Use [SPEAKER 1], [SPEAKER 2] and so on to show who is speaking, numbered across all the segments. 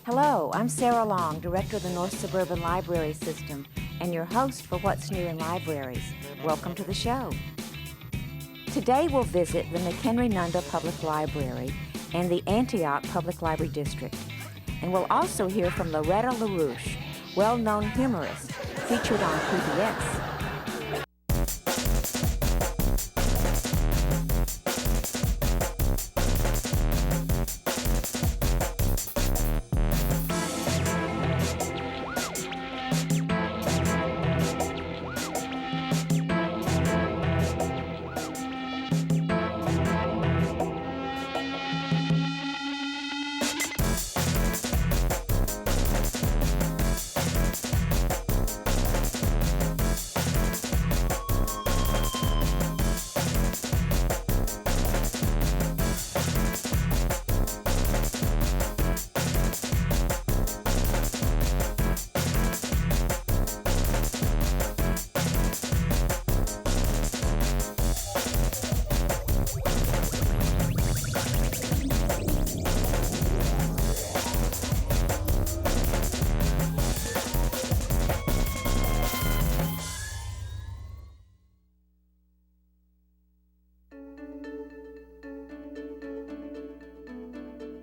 [SPEAKER 1] Hello, I'm Sarah Long, Director of the North Suburban Library System, and your host for What's New in Libraries. Welcome to the show. Today we'll visit the McHenry-Nunda Public Library and the Antioch Public Library District. And we'll also hear from Loretta LaRoche, well-known humorist, featured on PBS.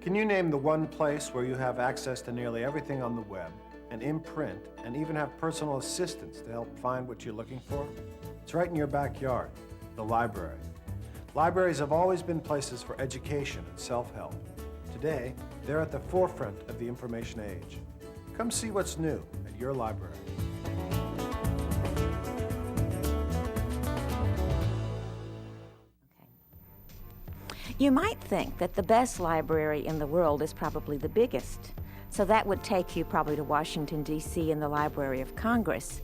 [SPEAKER 2] Can you name the one place where you have access to nearly everything on the web, and in print, and even have personal assistants to help find what you're looking for? It's right in your backyard, the library. Libraries have always been places for education and self-help. Today, they're at the forefront of the information age. Come see what's new at your library.
[SPEAKER 1] You might think that the best library in the world is probably the biggest. So that would take you probably to Washington, D.C. and the Library of Congress.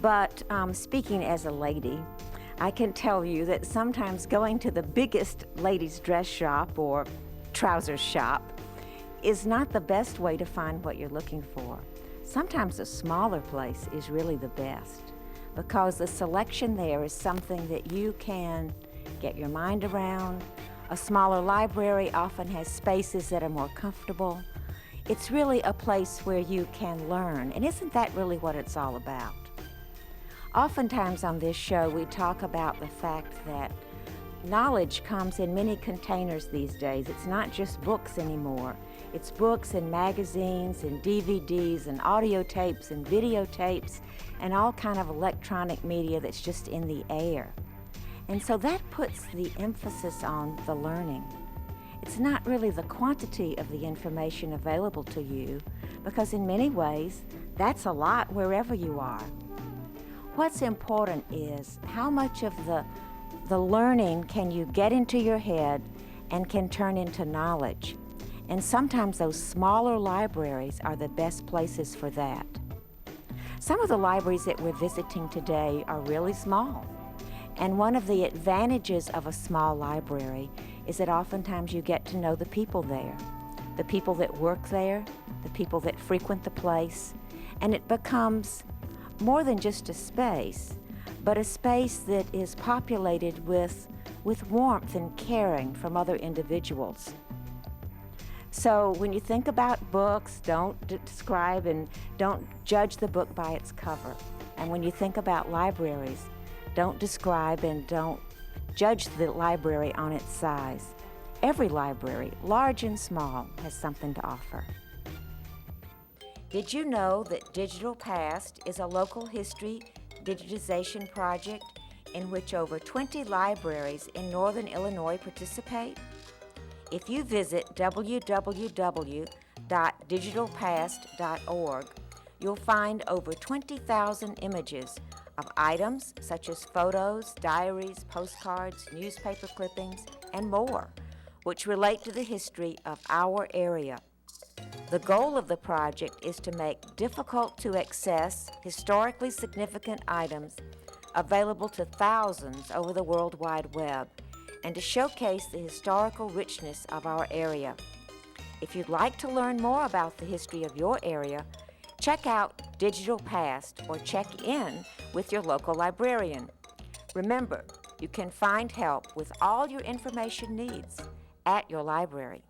[SPEAKER 1] But speaking as a lady, I can tell you that sometimes going to the biggest ladies' dress shop or trouser shop is not the best way to find what you're looking for. Sometimes a smaller place is really the best because the selection there is something that you can get your mind around. A smaller library often has spaces that are more comfortable. It's really a place where you can learn, and isn't that really what it's all about? Oftentimes on this show, we talk about the fact that knowledge comes in many containers these days. It's not just books anymore. It's books and magazines and DVDs and audio tapes and videotapes and all kind of electronic media that's just in the air. And so that puts the emphasis on the learning. It's not really the quantity of the information available to you, because in many ways, that's a lot wherever you are. What's important is how much of the learning can you get into your head and can turn into knowledge. And sometimes those smaller libraries are the best places for that. Some of the libraries that we're visiting today are really small. And one of the advantages of a small library is that oftentimes you get to know the people there, the people that work there, the people that frequent the place, and it becomes more than just a space, but a space that is populated with warmth and caring from other individuals. So when you think about books, don't describe and don't judge the book by its cover. And when you think about libraries, don't describe and don't judge the library on its size. Every library, large and small, has something to offer. Did you know that Digital Past is a local history digitization project in which over 20 libraries in northern Illinois participate? If you visit www.digitalpast.org, you'll find over 20,000 images of items such as photos, diaries, postcards, newspaper clippings, and more, which relate to the history of our area. The goal of the project is to make difficult-to-access, historically significant items available to thousands over the World Wide Web, and to showcase the historical richness of our area. If you'd like to learn more about the history of your area, check out Digital Past or check in with your local librarian. Remember, you can find help with all your information needs at your library.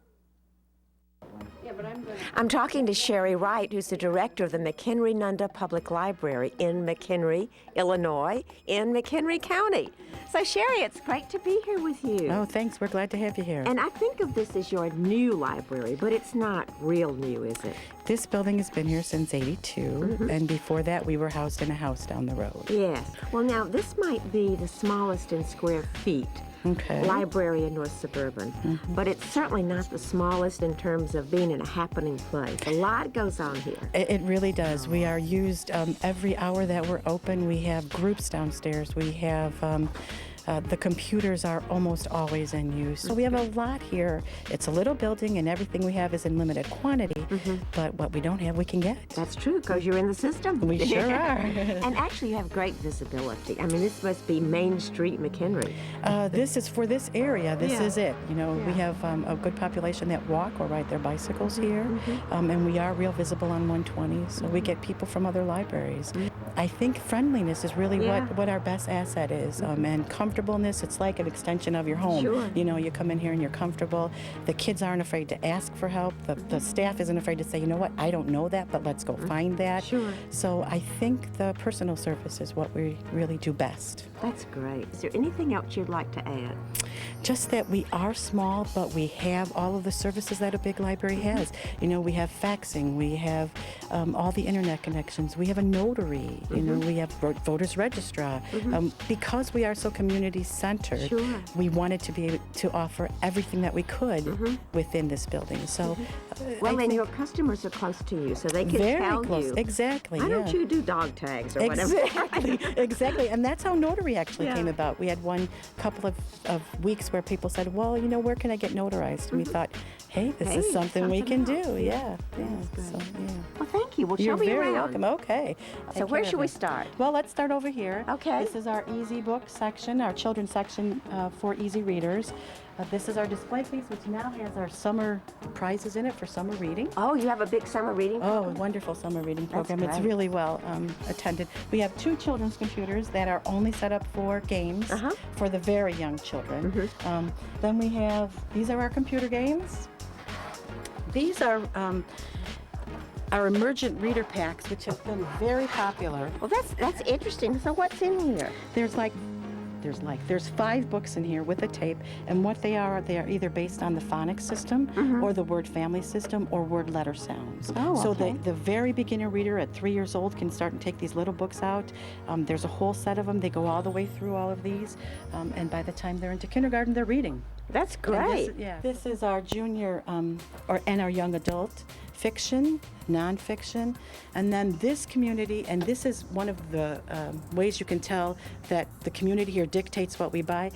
[SPEAKER 1] I'm talking to Sherry Wright, who's the director of the McHenry-Nunda Public Library in McHenry, Illinois, in McHenry County. So, Sherry, it's great to be here with you.
[SPEAKER 3] Oh, thanks. We're glad to have you here.
[SPEAKER 1] And I think of this as your new library, but it's not real new, is it?
[SPEAKER 3] This building has been here since '82, and before that we were housed in a house down the road.
[SPEAKER 1] Yes. Well, now, this might be the smallest in square feet library in North Suburban, but it's certainly not the smallest in terms of being in a happening place. A lot goes on here.
[SPEAKER 3] It really does. We are used every hour that we're open. We have groups downstairs. We have the computers are almost always in use. So we have a lot here. It's a little building, and everything we have is in limited quantity, but what we don't have, we can get.
[SPEAKER 1] That's true, because you're in the system.
[SPEAKER 3] We sure are.
[SPEAKER 1] And actually, you have great visibility. I mean, this must be Main Street, McHenry.
[SPEAKER 3] This is for this area. This is it. You know, we have a good population that walk or ride their bicycles here, and we are real visible on 120, so we get people from other libraries. I think friendliness is really what our best asset is, and comfortableness. It's like an extension of your home.
[SPEAKER 1] Sure.
[SPEAKER 3] You know, you come in here and you're comfortable. The kids aren't afraid to ask for help. The staff isn't afraid to say, you know what, I don't know that, but let's go find that.
[SPEAKER 1] Sure.
[SPEAKER 3] So I think the personal service is what we really do best.
[SPEAKER 1] That's great. Is there anything else you'd like to add?
[SPEAKER 3] Just that we are small, but we have all of the services that a big library has. You know, we have faxing, we have all the internet connections, we have a notary, you know, we have voters registrar. Because we are so community-centered, we wanted to be able to offer everything that we could within this building. So,
[SPEAKER 1] well, and your customers are close to you, so they can
[SPEAKER 3] very
[SPEAKER 1] tell
[SPEAKER 3] close.
[SPEAKER 1] you.
[SPEAKER 3] Exactly.
[SPEAKER 1] Why don't you do dog tags or whatever?
[SPEAKER 3] Exactly. Exactly. And that's how notary actually came about. We had one couple of weeks where people said, well, you know, where can I get notarized? And we thought, hey, this is something we can do. Yeah. So,
[SPEAKER 1] Well, thank you. Well,
[SPEAKER 3] you're
[SPEAKER 1] show me
[SPEAKER 3] very
[SPEAKER 1] around.
[SPEAKER 3] welcome. Okay.
[SPEAKER 1] So where should we start?
[SPEAKER 3] Well, let's start over here.
[SPEAKER 1] Okay.
[SPEAKER 3] This is our easy book section, our children's section for easy readers. This is our display case, which now has our summer prizes in it for summer reading.
[SPEAKER 1] Oh, you have a big summer reading
[SPEAKER 3] Oh,
[SPEAKER 1] program?
[SPEAKER 3] a wonderful summer reading program.
[SPEAKER 1] That's
[SPEAKER 3] It's
[SPEAKER 1] great.
[SPEAKER 3] really well attended. We have 2 children's computers that are only set up for games for the very young children. Then we have, these are our computer games. These are our emergent reader packs, which have been very popular.
[SPEAKER 1] Well, that's interesting. So what's in here?
[SPEAKER 3] There's 5 books in here with a tape, and what they are either based on the phonics system or the word family system or word letter sounds.
[SPEAKER 1] Oh,
[SPEAKER 3] so
[SPEAKER 1] okay.
[SPEAKER 3] the very beginner reader at 3 years old can start and take these little books out. There's a whole set of them. They go all the way through all of these, and by the time they're into kindergarten, they're reading.
[SPEAKER 1] That's great.
[SPEAKER 3] This is our junior and our young adult fiction, nonfiction, and then this community, and this is one of the ways you can tell that the community here dictates what we buy,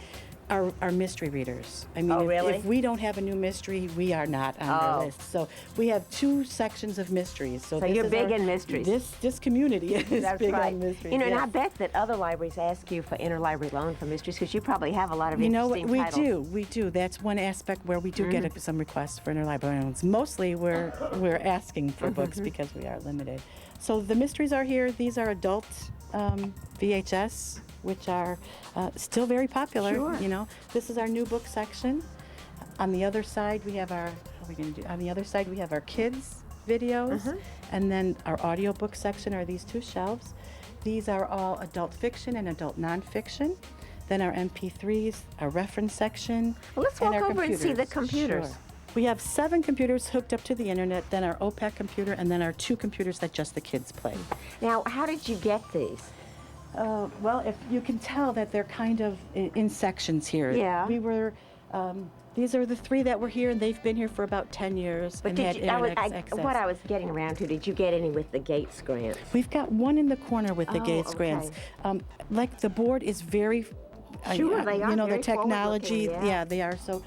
[SPEAKER 3] are mystery readers. I mean, if we don't have a new mystery, we are not on their list. So we have 2 sections of mysteries. So
[SPEAKER 1] you're big in mysteries.
[SPEAKER 3] This community is big on mysteries.
[SPEAKER 1] You know, and I bet that other libraries ask you for interlibrary loan for mysteries because you probably have a lot of
[SPEAKER 3] You know,
[SPEAKER 1] interesting titles.
[SPEAKER 3] we do. That's one aspect where we do get some requests for interlibrary loans. Mostly we're asking for books because we are limited. So the mysteries are here. These are adult VHS, which are still very popular.
[SPEAKER 1] Sure.
[SPEAKER 3] You know, this is our new book section. On the other side, we have our. What are we going to do? On the other side, we have our kids videos, and then our audiobook section are these 2 shelves. These are all adult fiction and adult nonfiction. Then our MP3s, our reference section.
[SPEAKER 1] Well, let's walk over and see the computers.
[SPEAKER 3] Sure. We have 7 computers hooked up to the internet, then our OPEC computer, and then our 2 computers that just the kids play.
[SPEAKER 1] Now, how did you get these?
[SPEAKER 3] Well, if you can tell that they're kind of in sections here.
[SPEAKER 1] Yeah.
[SPEAKER 3] We were, these are the 3 that were here, and they've been here for about 10 years.
[SPEAKER 1] But
[SPEAKER 3] and
[SPEAKER 1] did
[SPEAKER 3] had
[SPEAKER 1] you,
[SPEAKER 3] internet access.
[SPEAKER 1] what I was getting around to, did you get any with the Gates grants?
[SPEAKER 3] We've got one in the corner with the Gates
[SPEAKER 1] okay.
[SPEAKER 3] grants. Like the board is very,
[SPEAKER 1] Sure, they are
[SPEAKER 3] you know,
[SPEAKER 1] very
[SPEAKER 3] the technology.
[SPEAKER 1] forward-looking, yeah.
[SPEAKER 3] They are. So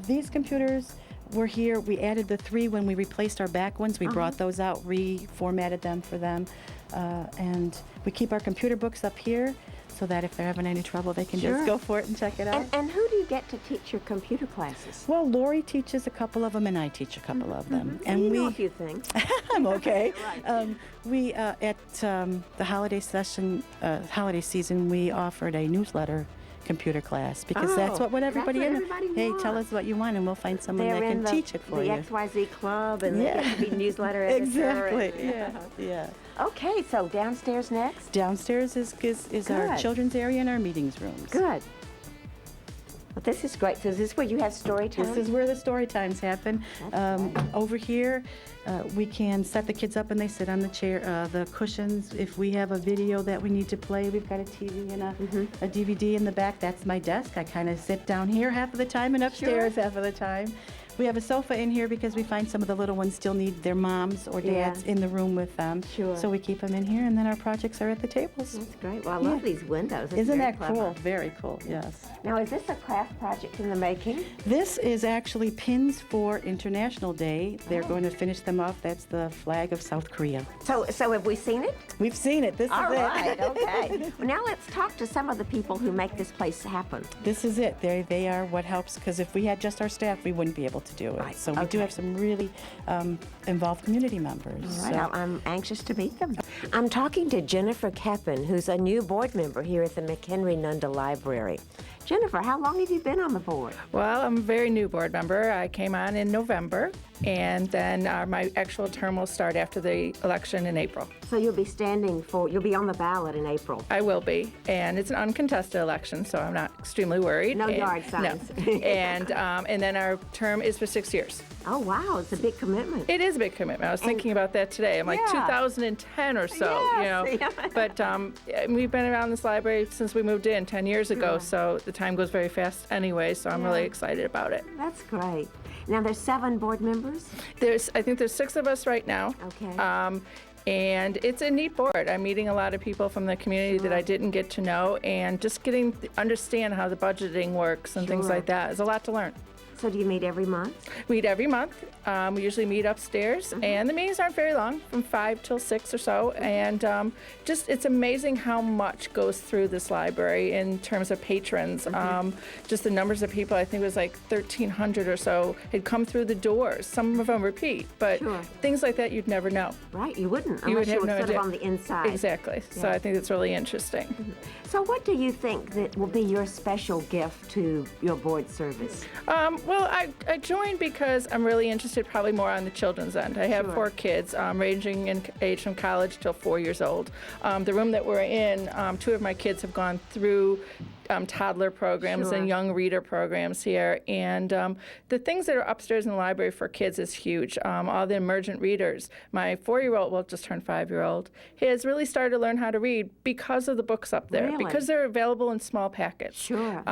[SPEAKER 3] these computers were here. We added the 3 when we replaced our back ones. We brought those out, reformatted them for them. And we keep our computer books up here so that if they're having any trouble, they can just go for it and check it out.
[SPEAKER 1] And who do you get to teach your computer classes?
[SPEAKER 3] Well, Lori teaches a couple of them, and I teach a couple of them.
[SPEAKER 1] And you know a few things.
[SPEAKER 3] I'm okay.
[SPEAKER 1] Right.
[SPEAKER 3] We at the holiday season, we offered a newsletter computer class, because that's what everybody
[SPEAKER 1] that's
[SPEAKER 3] in.
[SPEAKER 1] what everybody
[SPEAKER 3] Hey,
[SPEAKER 1] wants.
[SPEAKER 3] tell us what you want, and we'll find someone
[SPEAKER 1] They're
[SPEAKER 3] that
[SPEAKER 1] in
[SPEAKER 3] can teach it for
[SPEAKER 1] the
[SPEAKER 3] you.
[SPEAKER 1] XYZ club, and they get to be newsletter editor.
[SPEAKER 3] Exactly.
[SPEAKER 1] and-
[SPEAKER 3] Yeah.
[SPEAKER 1] Okay, so downstairs next?
[SPEAKER 3] Downstairs is our
[SPEAKER 1] Good.
[SPEAKER 3] children's area and our meetings rooms.
[SPEAKER 1] Good. Well, this is great. So is this where you have story time?
[SPEAKER 3] This is where the story times happen. Over here, we can set the kids up and they sit on the chair, the cushions. If we have a video that we need to play, we've got a TV and a DVD in the back. That's my desk. I kind of sit down here half of the time and upstairs half of the time. We have a sofa in here because we find some of the little ones still need their moms or dads in the room with them.
[SPEAKER 1] Sure.
[SPEAKER 3] So we keep them in here, and then our projects are at the tables.
[SPEAKER 1] That's great. Well, I love these windows. It's
[SPEAKER 3] Isn't
[SPEAKER 1] very
[SPEAKER 3] that
[SPEAKER 1] clever.
[SPEAKER 3] cool? Very cool, yes.
[SPEAKER 1] Now, is this a craft project in the making?
[SPEAKER 3] This is actually pins for International Day. They're going to finish them off. That's the flag of South Korea.
[SPEAKER 1] So have we seen it?
[SPEAKER 3] We've seen it. This
[SPEAKER 1] All
[SPEAKER 3] is
[SPEAKER 1] right,
[SPEAKER 3] it.
[SPEAKER 1] okay. Well, now let's talk to some of the people who make this place happen.
[SPEAKER 3] This is it. They are what helps, because if we had just our staff, we wouldn't be able to do it.
[SPEAKER 1] Right,
[SPEAKER 3] So we do have some really involved community members.
[SPEAKER 1] All right, I'm anxious to meet them. I'm talking to Jennifer Kappen, who's a new board member here at the McHenry-Nunda Library. Jennifer, how long have you been on the board?
[SPEAKER 4] Well, I'm a very new board member. I came on in November, and then my actual term will start after the election in April.
[SPEAKER 1] So you'll be on the ballot in April.
[SPEAKER 4] I will be, and it's an uncontested election, so I'm not extremely worried.
[SPEAKER 1] No
[SPEAKER 4] And-
[SPEAKER 1] yard signs.
[SPEAKER 4] No. And then our term is for 6 years.
[SPEAKER 1] Oh, wow, it's a big commitment.
[SPEAKER 4] It is a big commitment. I was thinking about that today. I'm like
[SPEAKER 1] Yeah.
[SPEAKER 4] 2010 or so,
[SPEAKER 1] Yes, yeah.
[SPEAKER 4] But we've been around this library since we moved in 10 years ago, so the time goes very fast anyway, so I'm really excited about it.
[SPEAKER 1] That's great. Now, there's 7 board members?
[SPEAKER 4] I think there's 6 of us right now.
[SPEAKER 1] Okay.
[SPEAKER 4] And it's a neat board. I'm meeting a lot of people from the community that I didn't get to know, and just getting to understand how the budgeting works and things
[SPEAKER 1] Sure.
[SPEAKER 4] like that is a lot to learn.
[SPEAKER 1] So do you meet every month?
[SPEAKER 4] We meet every month. We usually meet upstairs, and the meetings aren't very long, from 5 till 6 or so. And it's amazing how much goes through this library in terms of patrons. Just the numbers of people, I think it was like 1,300 or so had come through the doors. Some of them repeat, but
[SPEAKER 1] Sure.
[SPEAKER 4] things like that you'd never know.
[SPEAKER 1] Right, you wouldn't,
[SPEAKER 4] You
[SPEAKER 1] unless
[SPEAKER 4] would
[SPEAKER 1] you
[SPEAKER 4] have
[SPEAKER 1] were
[SPEAKER 4] no
[SPEAKER 1] sort
[SPEAKER 4] idea.
[SPEAKER 1] of on the inside.
[SPEAKER 4] Exactly. So I think it's really interesting.
[SPEAKER 1] So what do you think that will be your special gift to your board service?
[SPEAKER 4] Well, I joined because I'm really interested probably more on the children's end. I have
[SPEAKER 1] Sure.
[SPEAKER 4] 4 kids ranging in age from college till 4 years old. The room that we're in, 2 of my kids have gone through toddler programs
[SPEAKER 1] Sure.
[SPEAKER 4] and young reader programs here. And the things that are upstairs in the library for kids is huge. All the emergent readers. My 4-year-old, well, just turned 5-year-old, has really started to learn how to read because of the books up there,
[SPEAKER 1] Really?
[SPEAKER 4] because they're available in small packets.
[SPEAKER 1] Sure.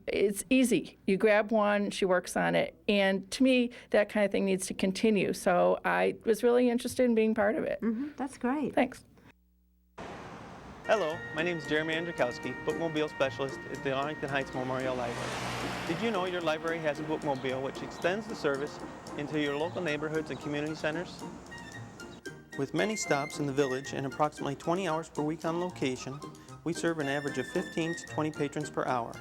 [SPEAKER 4] It's easy. You grab one, she works on it. And to me, that kind of thing needs to continue. So I was really interested in being part of it.
[SPEAKER 1] That's great.
[SPEAKER 4] Thanks.
[SPEAKER 5] Hello, my name is Jeremy Andrzejkowski, bookmobile specialist at the Arlington Heights Memorial Library. Did you know your library has a bookmobile which extends the service into your local neighborhoods and community centers? With many stops in the village and approximately 20 hours per week on location, we serve an average of 15 to 20 patrons per hour.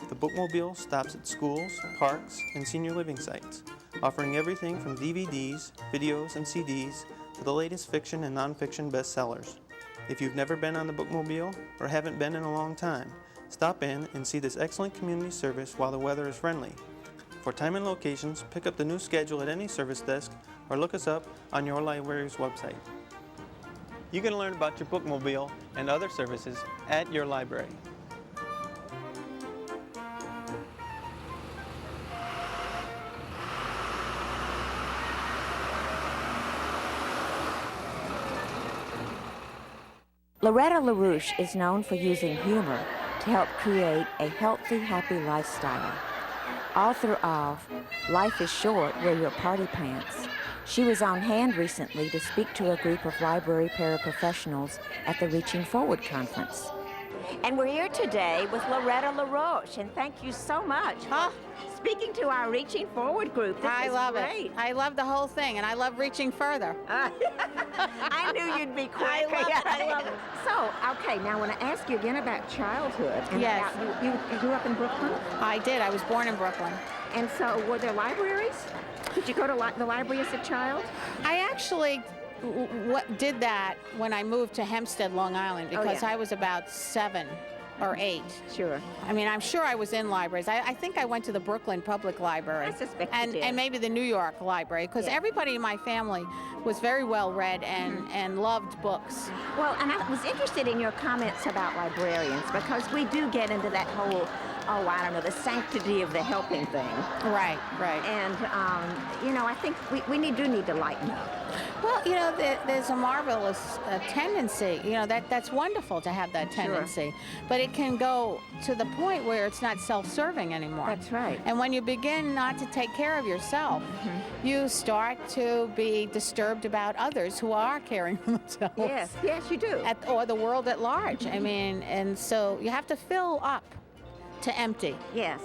[SPEAKER 5] The bookmobile stops at schools, parks, and senior living sites, offering everything from DVDs, videos, and CDs to the latest fiction and nonfiction bestsellers. If you've never been on the bookmobile or haven't been in a long time, stop in and see this excellent community service while the weather is friendly. For time and locations, pick up the new schedule at any service desk or look us up on your library's website. You can learn about your bookmobile and other services at your library.
[SPEAKER 1] Loretta LaRoche is known for using humor to help create a healthy, happy lifestyle. Author of Life is Short, Wear Your Party Pants, she was on hand recently to speak to a group of library paraprofessionals at the Reaching Forward conference. And we're here today with Loretta LaRoche, and thank you so much for speaking to our Reaching Forward group. This
[SPEAKER 6] I
[SPEAKER 1] is
[SPEAKER 6] love
[SPEAKER 1] great.
[SPEAKER 6] it. I love the whole thing, and I love reaching further.
[SPEAKER 1] I knew you'd be quick.
[SPEAKER 6] I love it.
[SPEAKER 1] So, okay, now I want to ask you again about childhood. And
[SPEAKER 6] Yes.
[SPEAKER 1] about, you grew up in Brooklyn?
[SPEAKER 6] I did. I was born in Brooklyn.
[SPEAKER 1] And so, were there libraries? Did you go to the library as a child?
[SPEAKER 6] I actually did that when I moved to Hempstead, Long Island, because
[SPEAKER 1] yeah.
[SPEAKER 6] I was about 7 or 8.
[SPEAKER 1] Sure.
[SPEAKER 6] I mean, I'm sure I was in libraries. I think I went to the Brooklyn Public Library.
[SPEAKER 1] I suspect you
[SPEAKER 6] and,
[SPEAKER 1] did.
[SPEAKER 6] and maybe the New York Library, because
[SPEAKER 1] Yeah.
[SPEAKER 6] everybody in my family was very well read and loved books.
[SPEAKER 1] Well, and I was interested in your comments about librarians, because we do get into that whole, oh, I don't know, the sanctity of the helping thing.
[SPEAKER 6] Right, right.
[SPEAKER 1] And, you know, I think we do need to lighten up.
[SPEAKER 6] Well, you know, there's a marvelous tendency, you know, that's wonderful to have that tendency. But it can go to the point where it's not self-serving anymore.
[SPEAKER 1] That's right.
[SPEAKER 6] And when you begin not to take care of yourself, you start to be disturbed about others who are caring for themselves.
[SPEAKER 1] Yes, yes, you do.
[SPEAKER 6] Or the world at large. I mean, and so you have to fill up to empty,
[SPEAKER 1] Yes.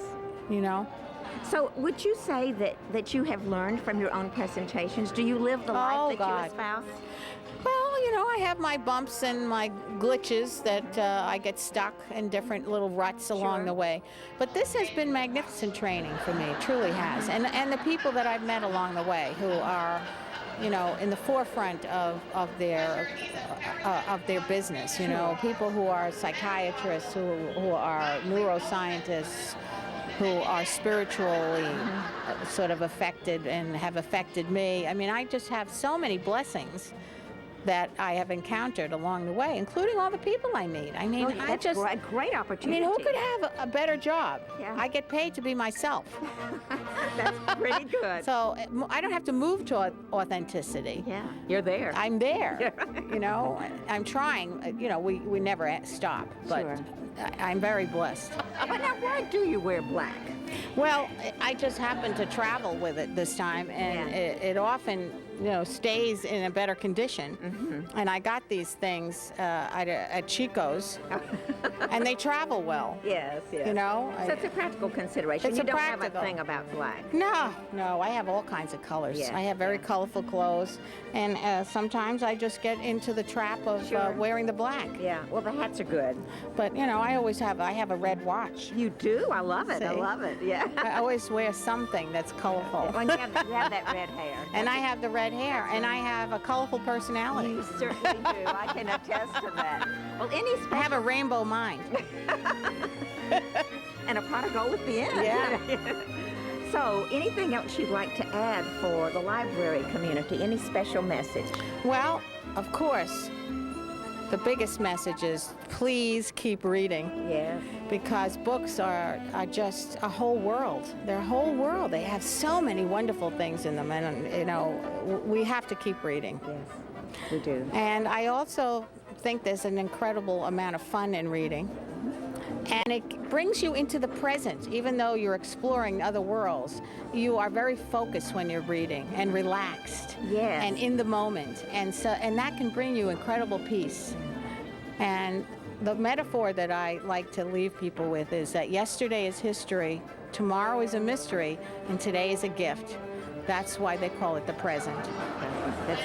[SPEAKER 6] you know?
[SPEAKER 1] So would you say that you have learned from your own presentations? Do you live the life that
[SPEAKER 6] God.
[SPEAKER 1] you espouse?
[SPEAKER 6] Well, you know, I have my bumps and my glitches that I get stuck in different little ruts along the way. But this has been magnificent training for me, it truly has. And the people that I've met along the way who are, you know, in the forefront of their business, you know, people who are psychiatrists, who are neuroscientists, who are spiritually sort of affected and have affected me. I mean, I just have so many blessings that I have encountered along the way, including all the people I meet. I mean,
[SPEAKER 1] That's a great
[SPEAKER 6] I
[SPEAKER 1] opportunity.
[SPEAKER 6] mean, who could have a better job?
[SPEAKER 1] Yeah.
[SPEAKER 6] I get paid to be myself.
[SPEAKER 1] That's pretty good.
[SPEAKER 6] So I don't have to move to authenticity.
[SPEAKER 1] Yeah, you're there.
[SPEAKER 6] I'm there, you know. I'm trying. You know, we never stop, but
[SPEAKER 1] Sure.
[SPEAKER 6] I'm very blessed.
[SPEAKER 1] But now, why do you wear black?
[SPEAKER 6] Well, I just happened to travel with it this time, and
[SPEAKER 1] Yeah.
[SPEAKER 6] it often, you know, stays in a better condition. And I got these things at Chico's, and they travel well.
[SPEAKER 1] Yes, yes.
[SPEAKER 6] You know,
[SPEAKER 1] So it's a practical consideration.
[SPEAKER 6] It's
[SPEAKER 1] You
[SPEAKER 6] a
[SPEAKER 1] don't have
[SPEAKER 6] practical.
[SPEAKER 1] a thing about black.
[SPEAKER 6] No, I have all kinds of colors.
[SPEAKER 1] Yeah,
[SPEAKER 6] I have very colorful clothes, and sometimes I just get into the trap of
[SPEAKER 1] Sure.
[SPEAKER 6] wearing the black.
[SPEAKER 1] Yeah, well, the hats are good.
[SPEAKER 6] But you know, I have a red watch.
[SPEAKER 1] You do? I love it. I
[SPEAKER 6] See?
[SPEAKER 1] love it. Yeah.
[SPEAKER 6] I always wear something that's colorful.
[SPEAKER 1] Well, you have that red hair.
[SPEAKER 6] And I have the red hair, and I have a colorful personality.
[SPEAKER 1] You certainly do. I can attest to that. Well, any
[SPEAKER 6] I
[SPEAKER 1] special...
[SPEAKER 6] have a rainbow mind.
[SPEAKER 1] and a pot of gold at the end.
[SPEAKER 6] Yeah.
[SPEAKER 1] So, anything else you'd like to add for the library community? Any special message?
[SPEAKER 6] Well, of course, the biggest message is please keep reading.
[SPEAKER 1] Yes.
[SPEAKER 6] Because books are just a whole world. They're a whole world. They have so many wonderful things in them, and you know, we have to keep reading.
[SPEAKER 1] Yes, we do.
[SPEAKER 6] And I also think there's an incredible amount of fun in reading. And it brings you into the present. Even though you're exploring other worlds, you are very focused when you're reading and relaxed.
[SPEAKER 1] Yes.
[SPEAKER 6] And in the moment. And that can bring you incredible peace. And the metaphor that I like to leave people with is that yesterday is history, tomorrow is a mystery, and today is a gift. That's why they call it the present.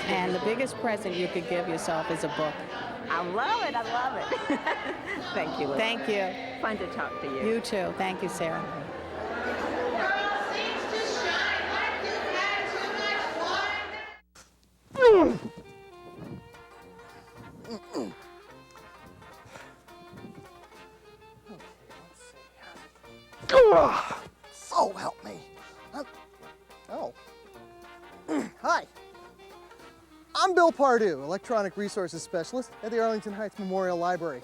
[SPEAKER 6] And the biggest present you could give yourself is a book.
[SPEAKER 1] I love it. I love it. Thank you, Loretta.
[SPEAKER 6] Thank you.
[SPEAKER 1] Fun to talk to you.
[SPEAKER 6] You too. Thank you, Sarah.
[SPEAKER 7] So help me. Hi. I'm Bill Pardue, Electronic Resources Specialist at the Arlington Heights Memorial Library.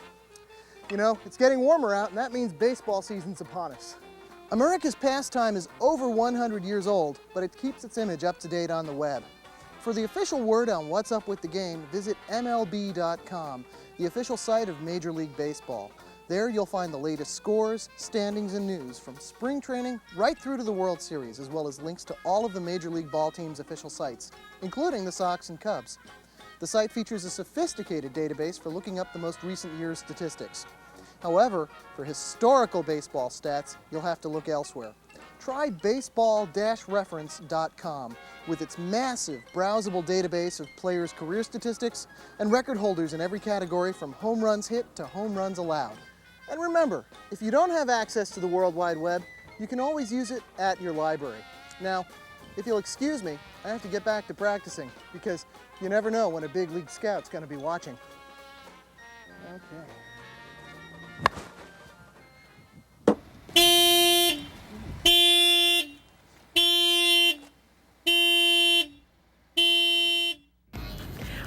[SPEAKER 7] You know, it's getting warmer out, and that means baseball season's upon us. America's pastime is over 100 years old, but it keeps its image up to date on the web. For the official word on what's up with the game, visit MLB.com, the official site of Major League Baseball. There you'll find the latest scores, standings, and news from spring training right through to the World Series, as well as links to all of the Major League Ball team's official sites, including the Sox and Cubs. The site features a sophisticated database for looking up the most recent year's statistics. However, for historical baseball stats, you'll have to look elsewhere. Try baseball-reference.com with its massive browsable database of players' career statistics and record holders in every category from home runs hit to home runs allowed. And remember, if you don't have access to the World Wide Web, you can always use it at your library. Now, if you'll excuse me, I have to get back to practicing because you never know when a big league scout's going to be watching. Okay.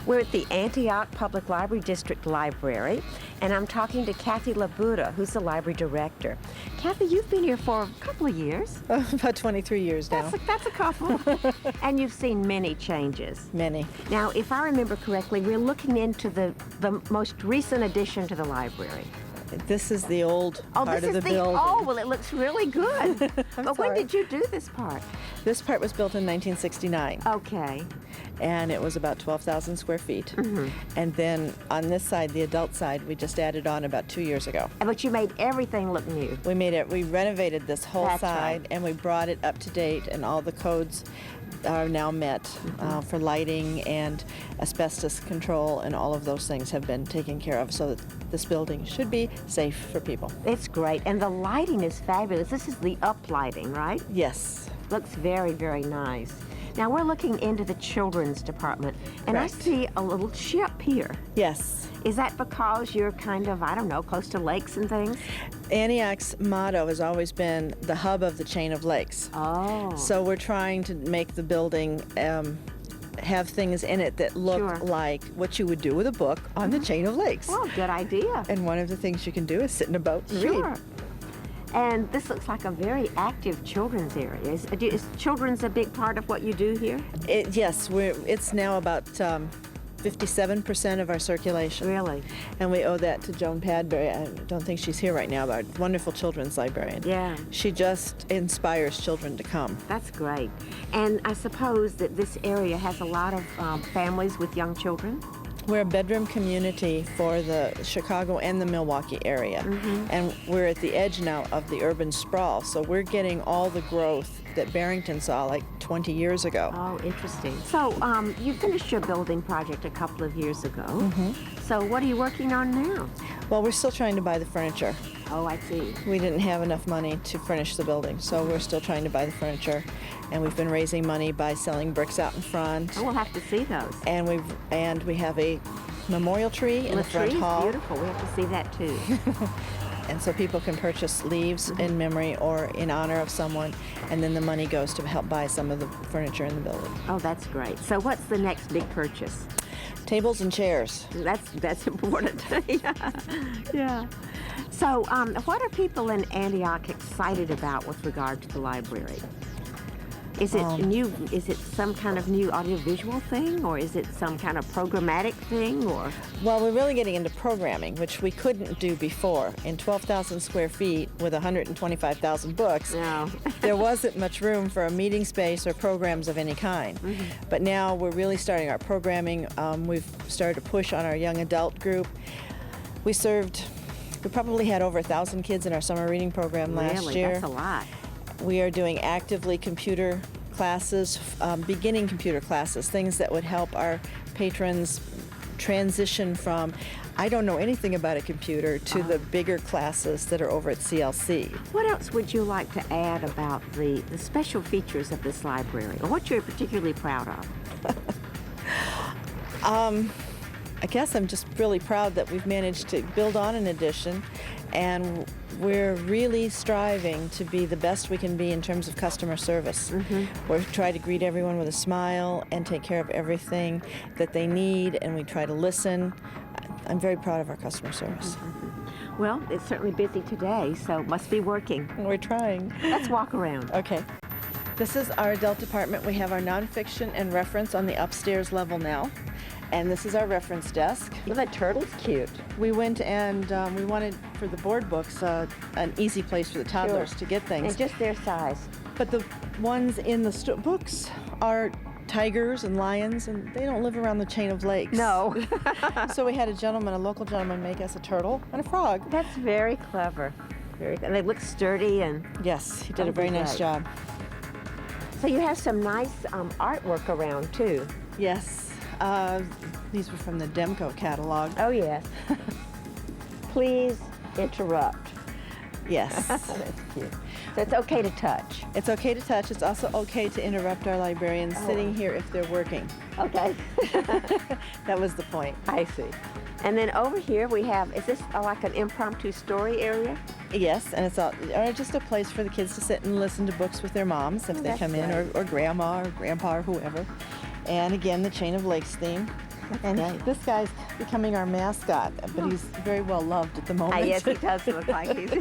[SPEAKER 1] We're at the Antioch Public Library District Library, and I'm talking to Kathy LaBuda, who's the library director. Kathy, you've been here for a couple of years.
[SPEAKER 8] About 23 years now.
[SPEAKER 1] That's a couple. And you've seen many changes.
[SPEAKER 8] Many.
[SPEAKER 1] Now, if I remember correctly, we're looking into the most recent addition to the library.
[SPEAKER 8] This is the old part of the building.
[SPEAKER 1] Oh, well, it looks really good. But when
[SPEAKER 8] sorry.
[SPEAKER 1] did you do this part?
[SPEAKER 8] This part was built in 1969,
[SPEAKER 1] Okay.
[SPEAKER 8] and it was about 12,000 square feet. And then on this side, the adult side, we just added on about 2 years ago.
[SPEAKER 1] But you made everything look new.
[SPEAKER 8] We renovated this whole
[SPEAKER 1] That's
[SPEAKER 8] side,
[SPEAKER 1] right.
[SPEAKER 8] and we brought it up to date, and all the codes are now met for lighting and asbestos control, and all of those things have been taken care of, so that this building should be safe for people.
[SPEAKER 1] It's great. And the lighting is fabulous. This is the up lighting, right?
[SPEAKER 8] Yes.
[SPEAKER 1] Looks very, very nice. Now, we're looking into the children's department, and I
[SPEAKER 8] Correct.
[SPEAKER 1] see a little ship here.
[SPEAKER 8] Yes.
[SPEAKER 1] Is that because you're kind of, I don't know, close to lakes and things?
[SPEAKER 8] Antioch's motto has always been the hub of the chain of lakes.
[SPEAKER 1] Oh.
[SPEAKER 8] So we're trying to make the building have things in it that look
[SPEAKER 1] Sure.
[SPEAKER 8] like what you would do with a book on the chain of lakes.
[SPEAKER 1] Oh, good idea.
[SPEAKER 8] And one of the things you can do is sit in a boat and
[SPEAKER 1] Sure.
[SPEAKER 8] read.
[SPEAKER 1] And this looks like a very active children's area. Is children's a big part of what you do here?
[SPEAKER 8] Yes, it's now about 57% of our circulation.
[SPEAKER 1] Really?
[SPEAKER 8] And we owe that to Joan Padbury. I don't think she's here right now, but our wonderful children's librarian.
[SPEAKER 1] Yeah.
[SPEAKER 8] She just inspires children to come.
[SPEAKER 1] That's great. And I suppose that this area has a lot of families with young children?
[SPEAKER 8] We're a bedroom community for the Chicago and the Milwaukee area. And we're at the edge now of the urban sprawl, so we're getting all the growth that Barrington saw like 20 years ago.
[SPEAKER 1] Oh, interesting. So you finished your building project a couple of years ago. So what are you working on now?
[SPEAKER 8] Well, we're still trying to buy the furniture.
[SPEAKER 1] Oh, I see.
[SPEAKER 8] We didn't have enough money to furnish the building, so we're still trying to buy the furniture. And we've been raising money by selling bricks out in front.
[SPEAKER 1] Oh, we'll have to see those.
[SPEAKER 8] And we have a memorial tree in the front
[SPEAKER 1] tree's
[SPEAKER 8] hall.
[SPEAKER 1] beautiful. We have to see that too.
[SPEAKER 8] And so people can purchase leaves in memory or in honor of someone, and then the money goes to help buy some of the furniture in the building.
[SPEAKER 1] Oh, that's great. So what's the next big purchase?
[SPEAKER 8] Tables and chairs.
[SPEAKER 1] That's important. Yeah. So what are people in Antioch excited about with regard to the library? Is it new? Is it some kind of new audiovisual thing, or is it some kind of programmatic thing, or?
[SPEAKER 8] Well, we're really getting into programming, which we couldn't do before. In 12,000 square feet with 125,000 books,
[SPEAKER 1] No.
[SPEAKER 8] there wasn't much room for a meeting space or programs of any kind. But now we're really starting our programming. We've started to push on our young adult group. We probably had over 1,000 kids in our summer reading program last
[SPEAKER 1] Really?
[SPEAKER 8] year.
[SPEAKER 1] That's a lot.
[SPEAKER 8] We are doing actively computer classes, beginning computer classes, things that would help our patrons transition from, I don't know anything about a computer, to the bigger classes that are over at CLC.
[SPEAKER 1] What else would you like to add about the special features of this library, or what you're particularly proud of?
[SPEAKER 8] I guess I'm just really proud that we've managed to build on an addition, and we're really striving to be the best we can be in terms of customer service. We try to greet everyone with a smile and take care of everything that they need, and we try to listen. I'm very proud of our customer service.
[SPEAKER 1] Well, it's certainly busy today, so it must be working.
[SPEAKER 8] We're trying.
[SPEAKER 1] Let's walk around.
[SPEAKER 8] Okay. This is our adult department. We have our nonfiction and reference on the upstairs level now. And this is our reference desk.
[SPEAKER 1] Well, that turtle's cute.
[SPEAKER 8] We went and we wanted for the board books an easy place for the toddlers to get things.
[SPEAKER 1] And just their size.
[SPEAKER 8] But the ones in the books are tigers and lions, and they don't live around the chain of lakes.
[SPEAKER 1] No.
[SPEAKER 8] So we had a local gentleman, make us a turtle and a frog.
[SPEAKER 1] That's very clever. And they look sturdy, and
[SPEAKER 8] Yes, he did a
[SPEAKER 1] That'd be
[SPEAKER 8] very nice
[SPEAKER 1] great.
[SPEAKER 8] job.
[SPEAKER 1] so you have some nice artwork around too.
[SPEAKER 8] Yes. These were from the Demco catalog.
[SPEAKER 1] Oh yes. Please interrupt.
[SPEAKER 8] Yes.
[SPEAKER 1] That's cute. So it's okay to touch.
[SPEAKER 8] It's okay to touch. It's also okay to interrupt our librarians sitting here if they're working.
[SPEAKER 1] Okay.
[SPEAKER 8] That was the point.
[SPEAKER 1] I see. And then over here we have, is this like an impromptu story area?
[SPEAKER 8] Yes, and it's just a place for the kids to sit and listen to books with their moms if they
[SPEAKER 1] That's
[SPEAKER 8] come in,
[SPEAKER 1] right.
[SPEAKER 8] or grandma or grandpa or whoever. And again, the Chain of Lakes theme. And this guy's becoming our mascot, but he's very well loved at the moment.
[SPEAKER 1] Yes, he does look like he's...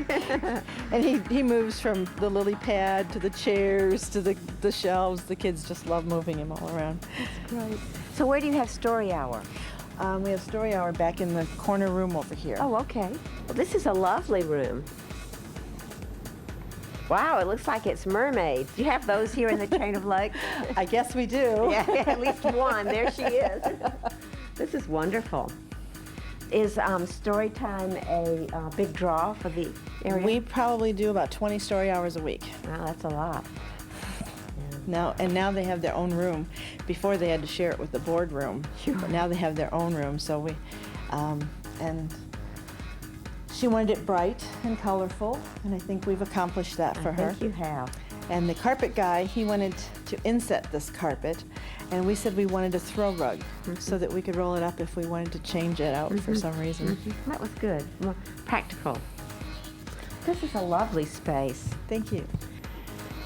[SPEAKER 8] And he moves from the lily pad to the chairs to the shelves. The kids just love moving him all around.
[SPEAKER 1] That's great. So where do you have story hour?
[SPEAKER 8] We have story hour back in the corner room over here.
[SPEAKER 1] Oh, okay. Well, this is a lovely room. Wow, it looks like it's mermaids. Do you have those here in the Chain of Lakes?
[SPEAKER 8] I guess we do.
[SPEAKER 1] Yeah, at least one. There she is. This is wonderful. Is story time a big draw for the area?
[SPEAKER 8] We probably do about 20 story hours a week.
[SPEAKER 1] Wow, that's a lot.
[SPEAKER 8] Now they have their own room. Before they had to share it with the boardroom.
[SPEAKER 1] Sure.
[SPEAKER 8] But now they have their own room. So and she wanted it bright and colorful, and I think we've accomplished that for her.
[SPEAKER 1] I think you have.
[SPEAKER 8] And the carpet guy, he wanted to inset this carpet, and we said we wanted a throw rug so that we could roll it up if we wanted to change it out for some reason.
[SPEAKER 1] That was good. More practical. This is a lovely space.
[SPEAKER 8] Thank you.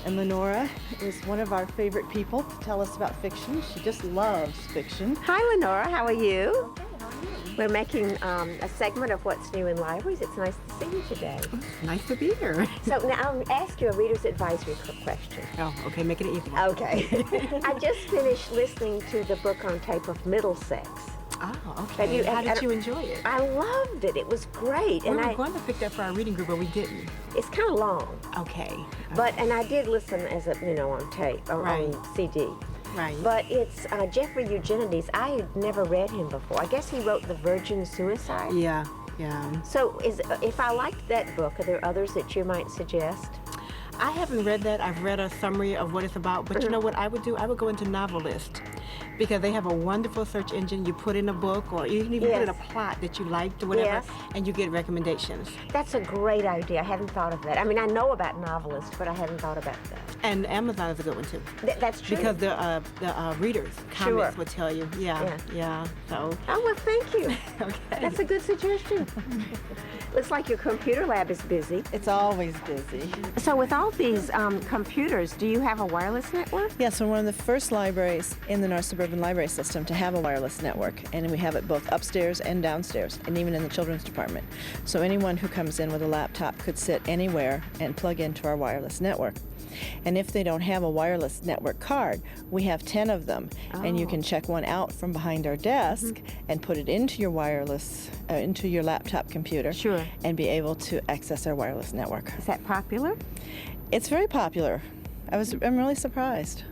[SPEAKER 8] And Lenora is one of our favorite people to tell us about fiction. She just loves fiction.
[SPEAKER 1] Hi, Lenora. How are you? Okay, how are you? We're making a segment of What's New in Libraries. It's nice to see you today.
[SPEAKER 9] Nice to be here.
[SPEAKER 1] So now I'll ask you a reader's advisory question.
[SPEAKER 9] Oh, okay, make it easy.
[SPEAKER 1] Okay. I just finished listening to the book on tape of Middlesex.
[SPEAKER 9] Oh, okay. How did you enjoy it?
[SPEAKER 1] I loved it. It was great.
[SPEAKER 9] We were going to pick that for our reading group, but we didn't.
[SPEAKER 1] It's kind of long.
[SPEAKER 9] Okay.
[SPEAKER 1] And I did listen as a, on tape, on CD.
[SPEAKER 9] Right.
[SPEAKER 1] But it's Jeffrey Eugenides. I had never read him before. I guess he wrote The Virgin Suicide.
[SPEAKER 9] Yeah.
[SPEAKER 1] So if I liked that book, are there others that you might suggest?
[SPEAKER 9] I haven't read that. I've read a summary of what it's about, but you know what I would do? I would go into Novelist, because they have a wonderful search engine. You put in a book, or you can even put in a plot that you liked or whatever, and you get recommendations.
[SPEAKER 1] That's a great idea. I hadn't thought of that. I mean, I know about Novelist, but I hadn't thought about that.
[SPEAKER 9] And Amazon is a good one too.
[SPEAKER 1] That's true.
[SPEAKER 9] Because the readers' comments will tell you. Yeah. So.
[SPEAKER 1] Oh, well, thank you.
[SPEAKER 9] Okay.
[SPEAKER 1] That's a good suggestion. Looks like your computer lab is busy.
[SPEAKER 8] It's always busy.
[SPEAKER 1] So with all these computers, do you have a wireless network?
[SPEAKER 8] Yes, we're one of the first libraries in the North Suburban Library System to have a wireless network, and we have it both upstairs and downstairs, and even in the children's department. So anyone who comes in with a laptop could sit anywhere and plug into our wireless network. And if they don't have a wireless network card, we have 10 of them, and you can check one out from behind our desk and put it into your wireless, into your laptop computer, and be able to access our wireless network.
[SPEAKER 1] Is that popular?
[SPEAKER 8] It's very popular. I'm really surprised.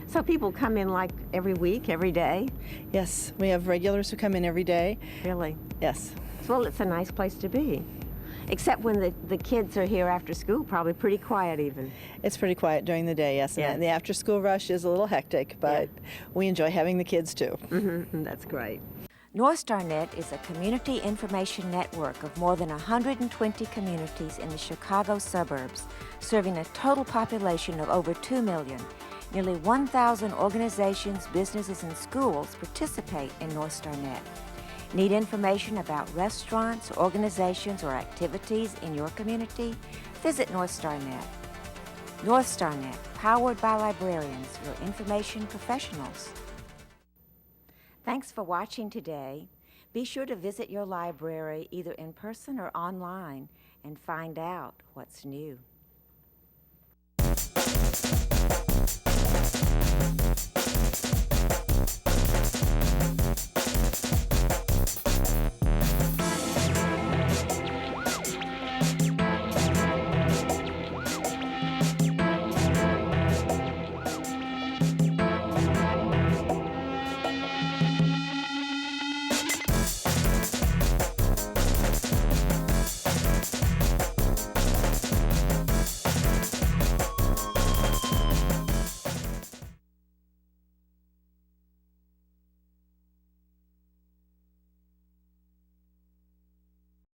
[SPEAKER 1] So people come in like every week, every day?
[SPEAKER 8] Yes, we have regulars who come in every day.
[SPEAKER 1] Really?
[SPEAKER 8] Yes.
[SPEAKER 1] Well, it's a nice place to be. Except when the kids are here after school, probably pretty quiet even.
[SPEAKER 8] It's pretty quiet during the day, yes. And the after-school rush is a little hectic, but we enjoy having the kids too.
[SPEAKER 1] That's great. North Star Net is a community information network of more than 120 communities in the Chicago suburbs, serving a total population of over 2 million. Nearly 1,000 organizations, businesses, and schools participate in North Star Net. Need information about restaurants, organizations, or activities in your community? Visit North Star Net. North Star Net, powered by librarians, your information professionals. Thanks for watching today. Be sure to visit your library either in person or online and find out what's new.